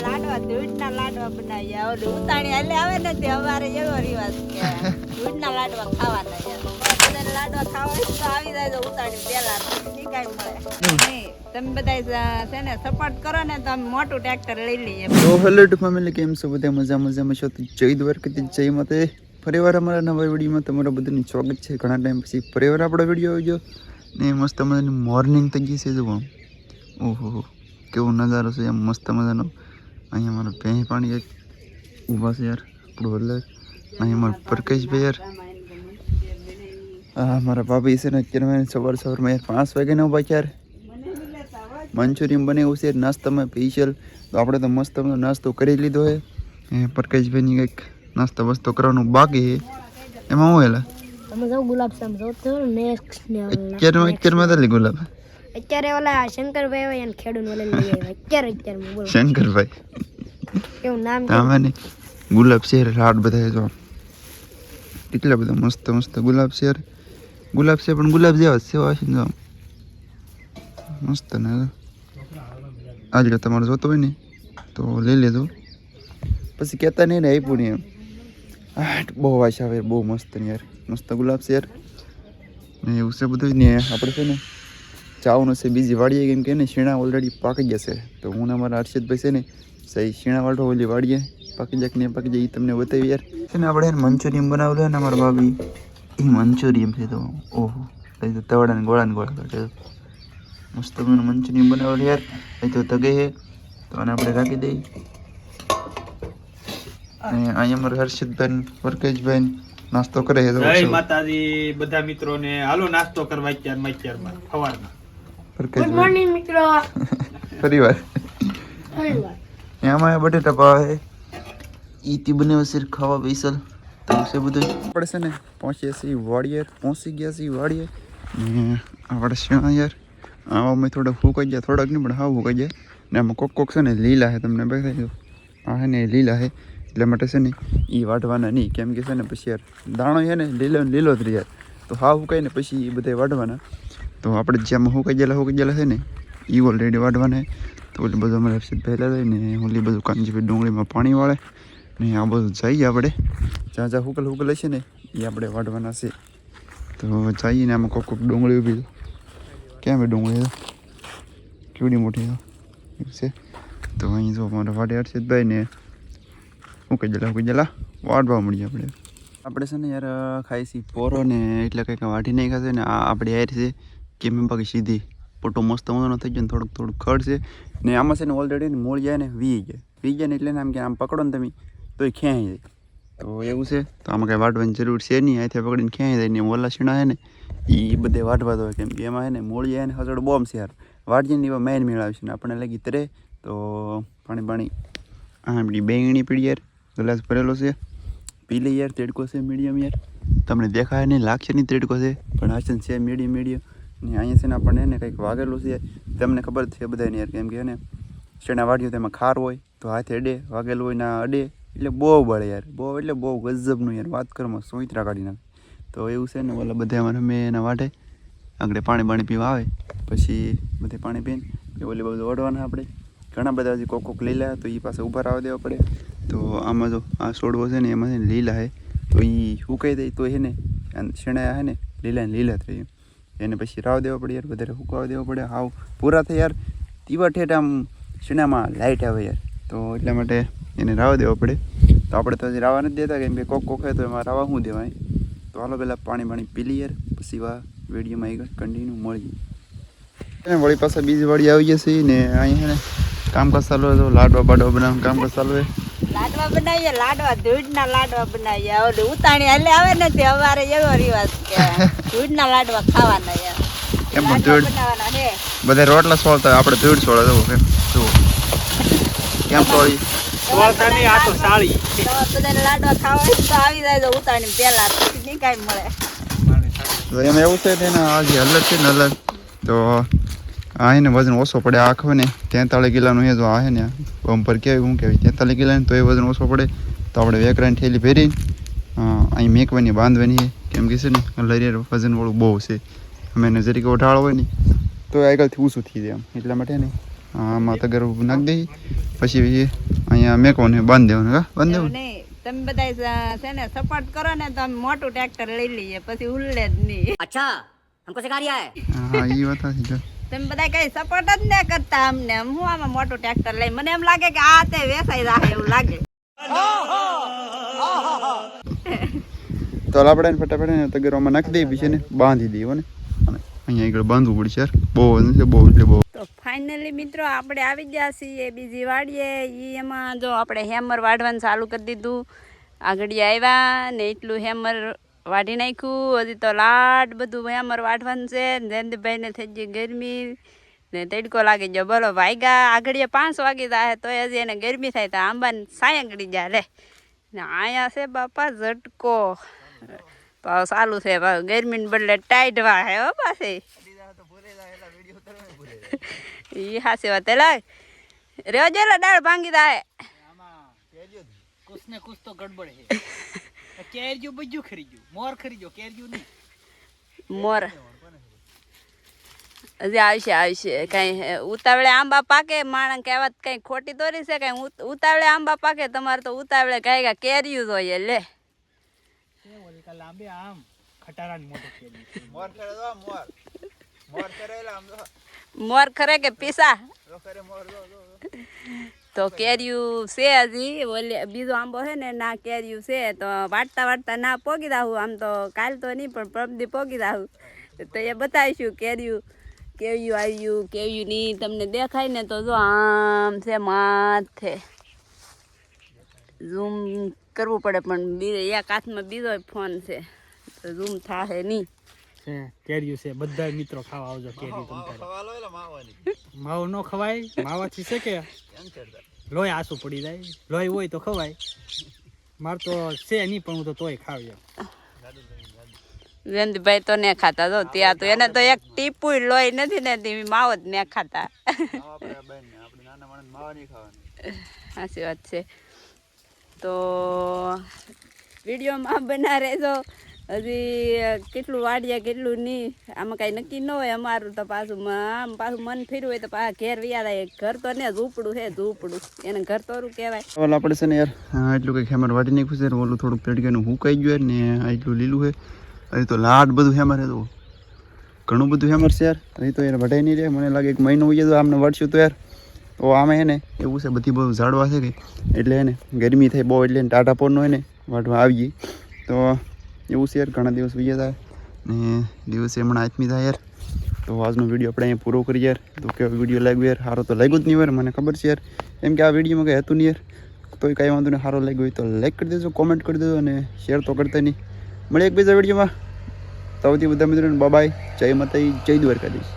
લાડવા દૂધના લાડવા બનાવ્યા ઓલું ઉતાણી હાલે આવે ને તે અમારે એવો રિવાજ કે દૂધના લાડવા ખાવાના યાર બધાને લાડવા ખાવા તો આવી જાય તો ઉતાણી પેલા ઠીક કાઈ મળે નહીં તમે બધા છે ને સપોર્ટ કરો ને તો અમે મોટું ટ્રેક્ટર લઈ લઈએ તો હેલો ટુ ફેમિલી કેમ છો બધા મજામાં છો તો જય દ્વારકાથી જય માતે ફરીવાર અમારા નવા વિડીયોમાં તમારા બધાનું સ્વાગત છે ઘણા ટાઈમ પછી ફરીવાર આપણો વિડીયો આવી ગયો ને મસ્ત મજાની મોર્નિંગ થઈ ગઈ છે જુઓ ઓહો કેવો નજારો છે એમ મસ્ત મજાનો અહીંયા મારા ભેં પાણી એક ઊભા છે યાર આપણું હલ્લે અહીંયા મારા પરકેશભાઈ યાર હા મારા ભાભી છે ને અત્યારે સવારમાં યાર 5 વાગ્યાના ઊભા યાર મંચુરિયન બનાવ્યું છે નાસ્તામાં સ્પેશિયલ તો આપણે તો મસ્ત નાસ્તો કરી લીધો છે પરકેશભાઈની કંઈક નાસ્તો વસ્તો કરવાનું બાકી છે એમાં હું હેલા તમે જો ગુલાબ જામ જોતો નેક્સ્ટ ને અત્યારમાં તો ગુલાબ અત્યારે ઓલા શંકરભાઈ હોય અને ખેડૂત ઓલે લઈ આવ્યા અત્યારે બોલો શંકરભાઈ કેવું નામ તામાને ગુલાબ છે રાડ બધા જો કેટલા બધા મસ્ત મસ્ત ગુલાબ છે પણ ગુલાબ જેવા સેવા છે જો મસ્ત ને આજે તમારે જોતો હોય ને તો લઈ લેજો પછી કહેતા નહીં ને આપ્યું નહીં એમ બહુ વાસ આવે બહુ મસ્ત ને યાર મસ્ત ગુલાબ છે યાર ને એવું છે બધું ને આપણે છે ને ચાવનું છે બીજી વાડીએ કેમ કે ને શીણા ઓલરેડી પાકી ગયા છે તો હું ને અમારા હર્ષિતભાઈ છે ને સહી શીણા વાળો ઓલી વાડીએ પાકી જાય કે નહીં પાકી જાય એ તમને બતાવી યાર છે ને આપણે મંચુરિયન બનાવેલું ને અમારા ભાભી એ મંચુરિયન છે તો ઓહો તવડા ને ગોળા કાઢે મસ્ત મંચુરિયન બનાવેલું યાર એ તો તગે છે તો આને આપણે રાખી દઈએ અને અહીંયા અમારા હર્ષિતભાઈ વર્કેશભાઈ નાસ્તો કરે છે જય માતાજી બધા મિત્રોને હાલો નાસ્તો કરવા અત્યારમાં સવારમાં ગુડ મોર્નિંગ મિત્રો ફરીવાર એમાં બટેટા પાવે ઈથી બનાવે છે ખાવા પૈસલ તો છે બધું આપણે છે ને પહોંચીએ છીએ વાડીએ પહોંચી ગયા છીએ વાડીએ ને આપણે શેણા યાર આવામાં થોડા ફૂંકાઈ ગયા થોડાક નહીં પણ હા ફૂંકાઈ જાય ને આમાં કોક છે ને લીલા છે તમને બતાવી આ છે ને લીલા છે એટલા માટે છે ને એ વાઢવાના નહીં કેમ કે છે ને પછી યાર દાણો છે ને લીલો જ યાર તો હા ફૂંકાય ને પછી એ બધા વાઢવાના તો આપણે જેમાં ફૂંકાઈ ગયેલા છે ને એ ઓલરેડી વાઢવાના તો ઓલી બધું અમારે હર્ષિતભાઈ થાય ને ઓલી બધું કાંજીભાઈ ડુંગળીમાં પાણી વાળે ને આ બધું જઈએ આપણે જ્યાં હુકલ હશે ને એ આપણે વાઢવાના છે તો જઈએ ને આમાં કોક ડુંગળી ઊભી ક્યાં ભાઈ ડુંગળી કેવડી મોટી છે તો અહીં જો અમારે વાડે હર્ષિતભાઈ ને હુકાઈ ગયેલા વાઢવા મળીએ આપણે છે ને યાર ખાઈ છીએ પોરો ને એટલે કંઈક વાઢી નહીં ખાશે ને આ આપણે યાર છે કે મેં બાકી સીધી પોટો મસ્ત મજાનો થઈ ગયો ને થોડુંક ખડ છે ને આમાં છે ને ઓલરેડી ને મૂળ જાય ને વી જાય ને એટલે ને આમ કે આમ પકડો ને તમે તો એ ખેંચાઈ જાય તો એવું છે તો આમાં કંઈ વાટવાની જરૂર છે નહીં અહીંથી પકડીને ખેંચાઈ જાય ને ઓલા શીણા છે ને એ બધે વાટવા દો કેમ કે એમાં છે ને મૂળ જાય ને હજળ બોમ્બ છે યાર વાટજીને એવા મેન મેળવશે ને આપણને લાગી તરે તો પાણી હા આપણી બેંગણી પીડી યાર ગ્લાસ ભરેલો છે પી લઈ યાર તેડકો છે મીડિયમ યાર તમને દેખાય નહીં લાગશે નહીં તેડકો છે પણ આ છે મીડિયમ ને અહીંયા છે ને આપણને એને કંઈક વાગેલું છે તમને ખબર છે બધાને યાર કેમ કે ને શેણા વાળ્યું તેમાં ખાર હોય તો હાથે અડે વાગેલું હોય ના અડે એટલે બહુ બળે યાર બહુ ગજબનું યાર વાત કરવામાં સોઈતરા કાઢી નાખે તો એવું છે ને ઓલા બધા અમારે અમે એના વાટે આગળ પાણી પીવા આવે પછી બધે પાણી પીને ઓલી બધું ઓઢવાના આપણે ઘણા બધા હજી કોક લીલા તો એ પાસે ઊભા રાવા દેવા પડે તો આમાં જો આ છોડવો છે ને એમાં છે ને લીલા છે તો એ સુકાઈ જાય તો છે ને શેણા છે ને લીલા થઈ એને પછી રાવ દેવા પડે યાર વધારે સુકાવા દેવા પડે હાવ પૂરા થાય યાર તીવા ઠેઠ આમ શેણામાં લાઇટ આવે યાર તો એટલા માટે એને રાવા દેવા પડે તો આપણે તો હજી રાવા નથી દેતા કેમ કે કોક હોય તો એમાં રાવા શું દેવાય તો હાલો પહેલાં પાણી પી લઈએ યાર પછી વિડીયોમાં આગળ કન્ટિન્યુ મળી વળી પાછા બીજી વાડી આવી જશે ને અહીંયા ને કામકાજ ચાલુ હોય તો લાડવા બનાવવાનું કામકાજ ચાલુ હોય લાડવા બનાવીએ દૂધના લાડવા બનાવીએ ઓલું ઉતાણી હાલે આવે ને તે અમારે એવો રિવાજ કે દૂધના લાડવા ખાવાના યાર એમ દૂધ બનાવવાના છે બધા રોટલા સોળતા આપણે દૂધ સોળે જવું કેમ જુઓ કેમ સોળી સોળતાની આ તો સાળી તો બધાને લાડવા ખાવા તો આવી જાય તો ઉતાણી પેલા નહીં કાંઈ મળે તો એમ એવું છે ને આ જે હલત છે ને હલત તો આ એને વજન ઓછો પડે આખો ને 43 કિલોનું છે જો આ છે ને બમ્પર કહેવાય શું કહેવાય 43 કિલોનું તો એ વજન ઓછો પડે તો આપણે વેકરાની થેલી ભરી અહીં મેકવાની બાંધવાની કેમ કે છે ને લરિયર વજનવાળું બહુ છે અમે એને જરીકે ઉઠાળો હોય ને તો આગળથી ઊંચું થઈ જાય આમ એટલા માટે ને આમાં તગર નાખી દઈએ પછી અહીંયા મેકોને બાંધી દેવાનું કા બાંધી એવું દેવાનું નહીં, તમે બધા છે ને સપોર્ટ કરો ને તો અમે મોટું ટ્રેક્ટર લઈ લઈએ, પછી ઉલ્લે જ નહીં. હા એ વાત સાચી છે. તમે બધા કઈ સપોર્ટ જ ન કરતા અમને. હું આમાં મોટું ટ્રેક્ટર લઈ, મને એમ લાગે કે આ તે વેસાઈ જાય એવું લાગે. તો આપણે એને ફટાફટ એને તગેરમાં નાખી દઈએ પછી એને બાંધી દઈએ ને અને અહીંયા આગળ બાંધવું પડશે યાર, બહુ એટલે બહુ. તો ફાઇનલી મિત્રો આપણે આવી ગયા છીએ બીજી વાડીએ. એમાં જો આપણે હેમર વાઢવાનું ચાલુ કરી દીધું. આગળ આવ્યા ને એટલું હેમર વાઢી નાખ્યું. હજી તો લાડ બધું હેમર વાઢવાનું છે. જયંતિભાઈને થઈ ગઈ ગરમી ને તડકો લાગી ગયો. બોલો વાગ્યા આગળ 5 વાગી જાય તો હજી એને ગરમી થાય તો આંબાને સાયા ગળી જાય લે. ને અહીંયા છે બાપા ઝટકો ચાલુ છે. ગરમીને બદલે ટાઈટ વાહે હો પાછી. ઈ હાસી વાત એલા રેવા જેલા દાળ ભાંગી જાય. કુછ ને કુછ તો ગડબડ હે. કેરજુ બજુ ખરીજુ મોર ખરીજો કેરજુ નહીં. મોર હજી આવશે કઈ ઉતાવળે આંબા પાકે. માણસ કહેવત કઈ ખોટી દોરી છે કઈ ઉતાવળે આંબા પાકે. તમારે તો ઉતાવળે કઈ કેર્યું જોઈએ લે. લાંબે આમ ખટારા મોટો કેરી મોર કરે દો મોર કરેલા આમ દો મોર ખરે કે પીસા દો કરે મોર દો તો કેર્યું છે હજી. ઓલે બીજો આંબો છે ને ના કેર્યું છે તો વાટતા ના પોગી દાવું. આમ તો કાલ તો નહીં પણ પ્રમદી પોગી દાવું તો એ બતાવીશું કેર્યું કેવ્યું આવ્યું કેવ્યું નહીં. તમને દેખાય ને તો જો આમ છે માથે ઝૂમ કરવું પડે પણ એક હાથમાં બીજો ફોન છે તો ઝૂમ થાશે નહીં. કેરીયું છે બધા મિત્રો ખાવા આવજો. કેરી માવો ન ખવાય. માવાથી છે કે લોહી આસુ પડી જાય. લોહી હોય તો ખવાય. માર તો છે નહીં પણ હું તો તોય ખાવ્યો. જયંતિભાઈ તો ને ખાતા જો ત્યાં તો એને તો એક ટીપું લોહી નથી ને તે માવો જ ને ખાતા. સાચી વાત છે. તો વિડીયોમાં બના રહેજો. હજી કેટલું વાડીએ કેટલું નહીં આમાં કાંઈ નક્કી ન હોય અમારું તો. પાછું આમ પાછું મન ફેરવું હોય તો પાછા ઘેર વ્યાદ આવે. ઘર તો ને ઝૂંપડું છે ઝૂંપડું એને ઘર તોરું કહેવાય. ઓલા આપણે છે ને યાર એટલું કંઈક હેમર વાટી નાખ્યું છે. ઓલું થોડુંક પેડકેનું હુકાઈ ગયું ને આ એટલું લીલું છે. હજી તો લાડ બધું હેમર છે. તો ઘણું બધું હેમર છે યાર. હજી તો યાર વઢાઈ નહીં રહે. મને લાગે 1 મહિનો હોય તો આમને વળશું તો યાર તો આમે હે ને એવું છે બધી બહુ ઝાડવા છે કે એટલે એને ગરમી થાય બહુ એટલે ટાટા પોરનો હોય ને વાટવા આવી ગઈ તો એવું છે યાર. ઘણા દિવસ વહી જાય ને દિવસે હમણાં આથમી થાય યાર. તો આજનો વિડીયો આપણે અહીંયા પૂરો કરીએ યાર. તો કેવો વિડીયો લાગ્યો યાર? સારો તો લાગ્યો જ નહીં યાર, મને ખબર છે યાર. એમ કે આ વિડીયોમાં કંઈ હતું નહીં યાર. તોય કાંઈ વાંધો નહીં, સારો લાગ્યો હોય તો લાઈક કરી દેજો, કોમેન્ટ કરી દેજો અને શેર તો કરતા નહીં. મળે એક બીજા વિડીયોમાં. સૌથી બધા મિત્રોને બાય, જય માતાજી, જય દ્વારકાધીશ.